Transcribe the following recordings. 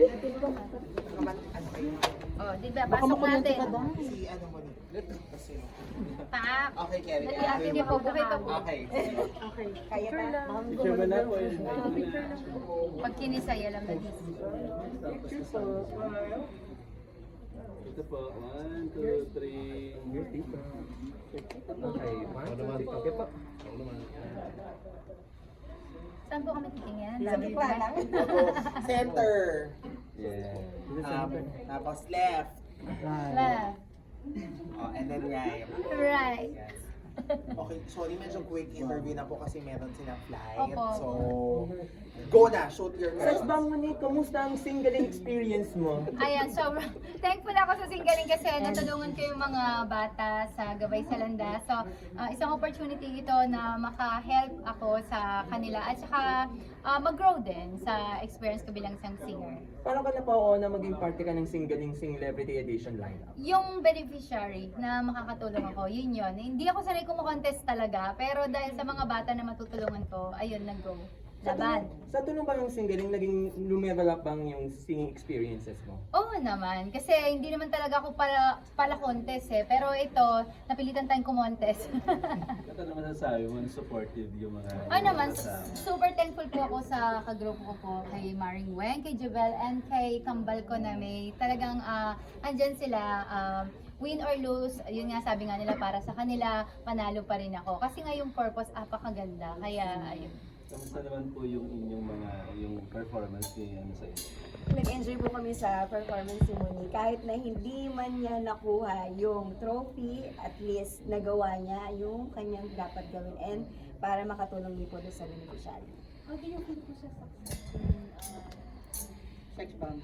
Ano kayo? Oh, di ba? Pasok natin. Si ano mo dito? Kasi... Paak. Okay, Kerry. Dali atin yung buhay pa po. Okay. Kaya ba? Picture mo na po yun. Pag kinisaya lang na dito. Ito po, 1, 2, 3. Okay, 1, 2, 3. Okay po. Saan po kami titingin? Sabi ko lang. Center. Yeah. Tapos left. Left. Oh, and then right. Right. Yes. Okay, sorry, medyo quick interview na po kasi meron silang flight. Opo. So, go na, shoot your Sex girl. bomb mo ni, kamusta ang singling experience mo? Ayan, sobrang thankful ako sa singgaling kasi natulungan ko yung mga bata sa Gabay sa Landas. So, isang opportunity ito na maka-help ako sa kanila at saka mag-grow din sa experience ko bilang isang singer. Paano ka napao na maging parte ka ng singling celebrity edition lineup? Yung beneficiary na makakatulong ako, yun yun. Hindi ako sanay kumokontest talaga, pero dahil sa mga bata na matutulungan ko, ayun, nag-go. Laban. Sa tulong ba ng singling, naging lumevel up bang yung singing experiences mo? Oo naman, kasi hindi naman talaga ako pala contest eh. Pero ito, napilitan tayong kumontest. Ito naman sasabi mo, supportive yung mga... Naman, super thankful po ako sa kagrupo ko po, kay Maring Weng, kay Jubel, and kay Kambal ko na may talagang andyan sila, win or lose, yun nga sabi nga nila para sa kanila, panalo pa rin ako. Kasi nga yung purpose, apakaganda, kaya ayun. Kamusta naman po yung inyong yung performance ni sa inyo? Nag-enjoy po kami sa performance ni Moni. Kahit na hindi man niya nakuha yung trophy, at least nagawa niya yung kanyang dapat gawin and para makatulong din po doon sa beneficiary. How do you feel po sa Sex bomb.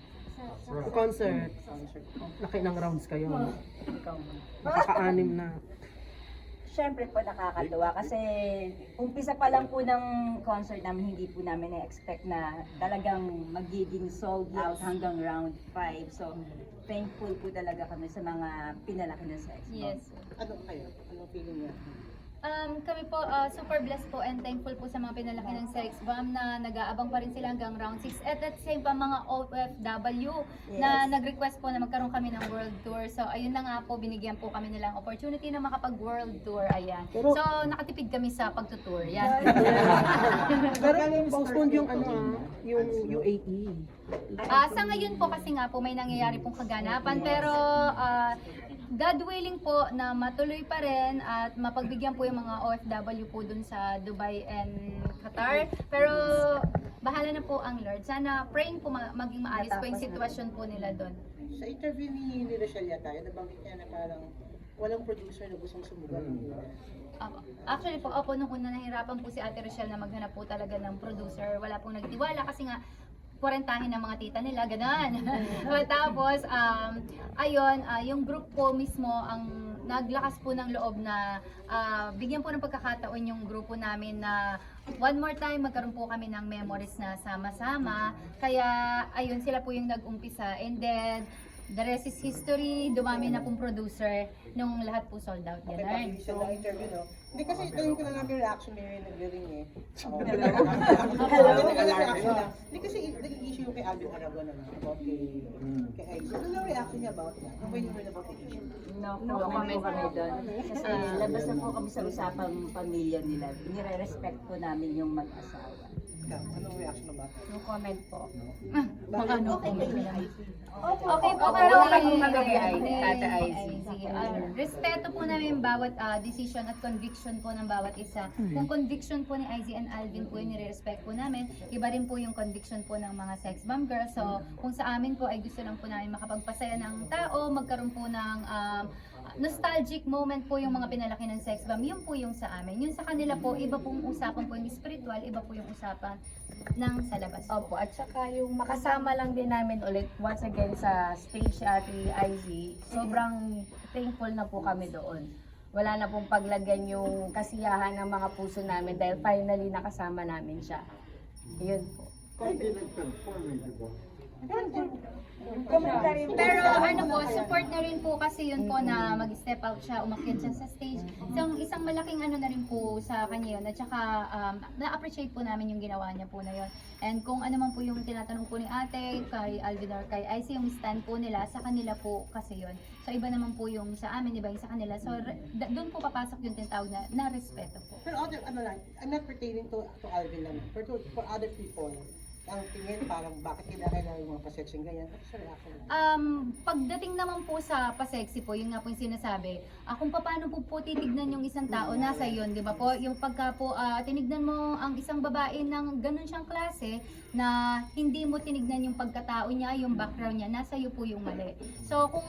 Concert. Laki ng rounds kayo. Nakaka-anim na. Siyempre po nakakatuwa kasi umpisa pa lang po ng concert namin, hindi po namin na-expect na talagang magiging sold out hanggang round 5. So, thankful po talaga kami sa mga pinalaki ng sex. Yes. Ano kayo? Anong feeling niya? Kami po, super blessed po and thankful po sa mga pinalaki ng Sex Bomb na nag-aabang pa rin sila hanggang round 6. At the same pa mga OFW na nag-request po na magkaroon kami ng world tour. So ayun na nga po, binigyan po kami nilang opportunity na makapag-world tour. Ayan. So nakatipid kami sa pagtutour. Yan. Pero postponed yung yung UAE. Sa ngayon po kasi nga po may nangyayari pong kaganapan pero God willing po na matuloy pa rin at mapagbigyan po yung mga OFW po dun sa Dubai and Qatar. Pero bahala na po ang Lord. Sana praying po maging maayos po yung sitwasyon po nila dun. Sa interview ni Rochelle yata, nabanggit niya na parang walang producer na gustong sumugal. Actually po, nung una nahirapan po si Ate Rochelle na maghanap po talaga ng producer. Wala pong nagtiwala kasi nga kurentahin ng mga tita nila, gano'n. Tapos, ayun, yung group po mismo ang naglakas po ng loob na bigyan po ng pagkakataon yung grupo namin na one more time magkaroon po kami ng memories na sama-sama. Kaya, ayun, sila po yung nag-umpisa. And then, the rest is history, dumami na pong producer nung lahat po sold out. Okay, Gano'n. bakit siya na interview, no? Hindi kasi ganun ko na lang yung reaction ni nag-ring eh. Hindi kasi nag-issue yung kay Alvin Aragon naman about kay Heidi. Ano yung reaction niya about that? When you heard about the issue? No comment kami doon. Kasi labas na po kami sa usapang pamilya nila. Nire-respect po namin yung mag-asawa. Anong reaction about that? No comment po. Baka no comment na lang. Okay Okay po, Wala pero kang magabi, Tata IZ. Sige, respeto po namin bawat decision at conviction po ng bawat isa. Kung conviction po ni IZ and Alvin po yung nire-respect po namin, iba rin po yung conviction po ng mga sex bomb girls. So, kung sa amin po ay gusto lang po namin makapagpasaya ng tao, magkaroon po ng nostalgic moment po yung mga pinalaki ng sex bomb, yun po yung sa amin. Yun sa kanila po, iba pong usapan po yung spiritual, iba po yung usapan ng sa labas. Opo, at saka yung makasama lang din namin ulit once again sa stage Ate IZ, sobrang thankful na po kami doon. Wala na pong paglagyan yung kasiyahan ng mga puso namin dahil finally nakasama namin siya. Yun po. Commentary. Pero ano po, support na rin po kasi yun po na mag-step out siya, umakyat siya sa stage. Isang malaking ano na rin po sa kanya yun. At saka na-appreciate po namin yung ginawa niya po na yun. And kung ano man po yung tinatanong po ni ate, kay Alvin or kay IC, yung stand po nila, sa kanila po kasi yun. So iba naman po yung sa amin, iba yung sa kanila. So doon po papasok yung tinatawag na respeto po. Pero other, ano lang, I'm not pertaining to Alvin lang. For other people, ang tingin parang bakit kailangan yung mga pa-sexing ganyan. Ano sa reaction mo? Pagdating naman po sa pa-sexy po, yun nga po yung sinasabi, kung paano po titignan yung isang tao, nasa yun, di ba po? Yung pagka po tinignan mo ang isang babae ng ganun siyang klase, na hindi mo tinignan yung pagkatao niya, yung background niya, nasa iyo po yung mali. So kung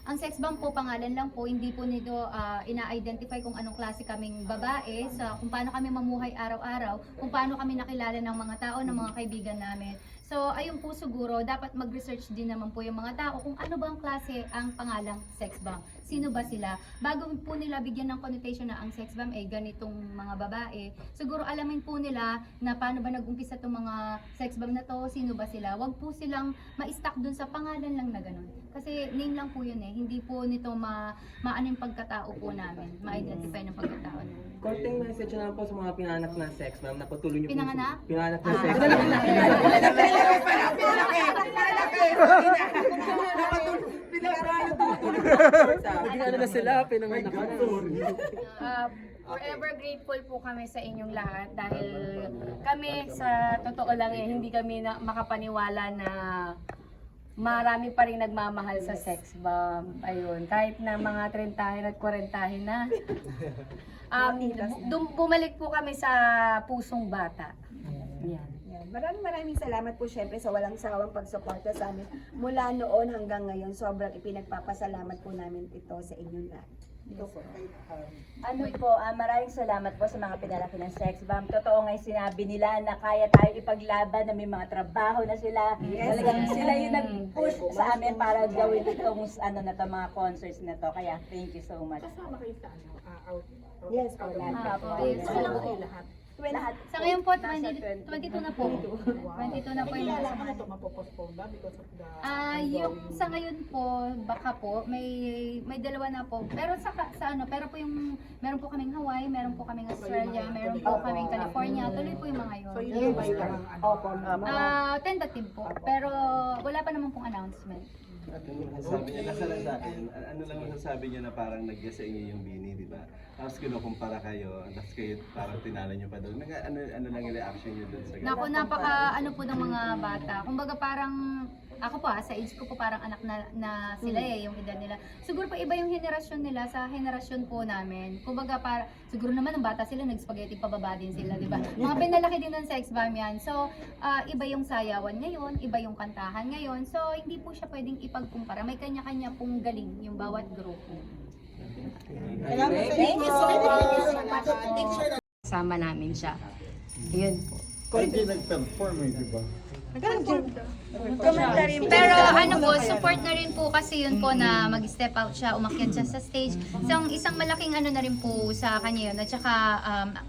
ang sex bomb po, pangalan lang po, hindi po nito ina-identify kung anong klase kaming babae, sa kung paano kami mamuhay araw-araw, kung paano kami nakilala ng mga tao, ng mga kaibigan namin. So, ayun po siguro, dapat mag-research din naman po yung mga tao kung ano ba ang klase ang pangalang sex bomb. Sino ba sila? Bago po nila bigyan ng connotation na ang sex bomb ay ganitong mga babae, siguro alamin po nila na paano ba nag-umpisa itong mga sex bomb na to, sino ba sila. Wag po silang ma-stuck dun sa pangalan lang na ganun. Kasi name lang po yun eh. Hindi po nito maano yung pagkatao po namin, ma-identify ng pagkatao namin. Konting message na lang po sa mga pinanganak na sex, ma'am, na patuloy niyo po. Pinanganak? Pinanganak na sex. Ano na sila, pinanganak na. Forever grateful po kami sa inyong lahat dahil kami sa totoo lang hindi kami makapaniwala na marami pa rin nagmamahal sa sex bomb. Ayun, kahit na mga 30 at 40 na. Bumalik po kami sa pusong bata. Yan. Maraming salamat po syempre sa walang sawang pagsuporta sa amin mula noon hanggang ngayon. Sobrang ipinagpapasalamat po namin ito sa inyong lahat. Ano po, maraming salamat po sa mga pinalaki ng sex bomb. Totoo nga yung sinabi nila na kaya tayo ipaglaban na may mga trabaho na sila. Talagang sila yung nag-push sa amin para gawin itong mga concerts na to. Kaya thank you so much. Kasama kayo sa Yes, po lahat. lahat. Lahat. Sa ngayon po, 22 na po. 22 na po yung nasa Kailangan ito mapopostpone ba because of the yung sa ngayon po, baka po, may dalawa na po. Pero sa pero po yung, meron po kaming Hawaii, meron po kaming Australia, meron po kaming California, tuloy po yung mga yun. So yun ba yung Opo. Tentative po, pero wala pa naman pong announcement. Sabi niya, nasa lang sa akin, ano lang masasabi niya na parang nag-guess sa inyo yung Bini, di ba? Tapos kinukumpara kayo, tapos kayo parang tinalo niyo pa doon. Ano lang yung reaction niyo doon sa ganun? Naku, napaka ano po ng mga bata. Kumbaga parang, ako po sa age ko po parang anak na sila yung edad nila. Siguro pa iba yung henerasyon nila sa henerasyon po namin. Kumbaga siguro naman ng bata sila, nag-spaghetti pababa din sila, di ba? Mga pinalaki din ng sex bomb yan. So, iba yung sayawan ngayon, iba yung kantahan ngayon. So, hindi po siya pwedeng ipagkumpara. May kanya-kanya pong galing yung bawat grupo. Thank you so much. Sama namin siya. Yun po. Hindi nag-perform di ba? Commentary. Pero ano po, support na rin po kasi yun po na mag-step out siya, umakyat siya sa stage. Isang malaking ano na rin po sa kanya yun. At saka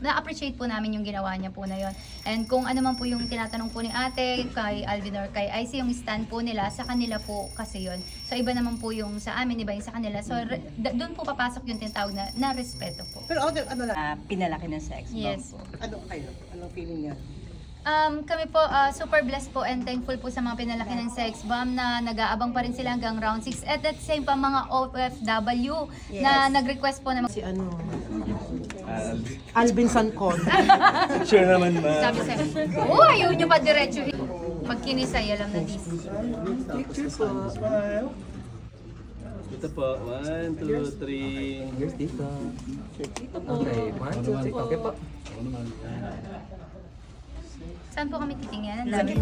na-appreciate po namin yung ginawa niya po na yun. And kung ano man po yung tinatanong po ni ate, kay Alvin or kay IC, yung stand po nila, sa kanila po kasi yun. So iba naman po yung sa amin, iba yung sa kanila. So doon po papasok yung tinatawag na respeto po. Pero other, ano lang, Pinalaki ng sex bomb. Yes. ano kayo? Anong feeling niya? Kami po super blessed po and thankful po sa mga pinalaki ng sex bomb na nag-aabang pa rin sila hanggang round 6 at the same pa mga OFW na nag-request po na Si ano? Alvin. Alvin Sancon. Sure naman ba? sabi sa'yo, ayaw nyo pa diretso magkinisay, alam na this. Ito po, 1, 2, 3. Here's dito. Okay, 1, 2, 3. Okay po. Saan po kami titingnan? Ang dami.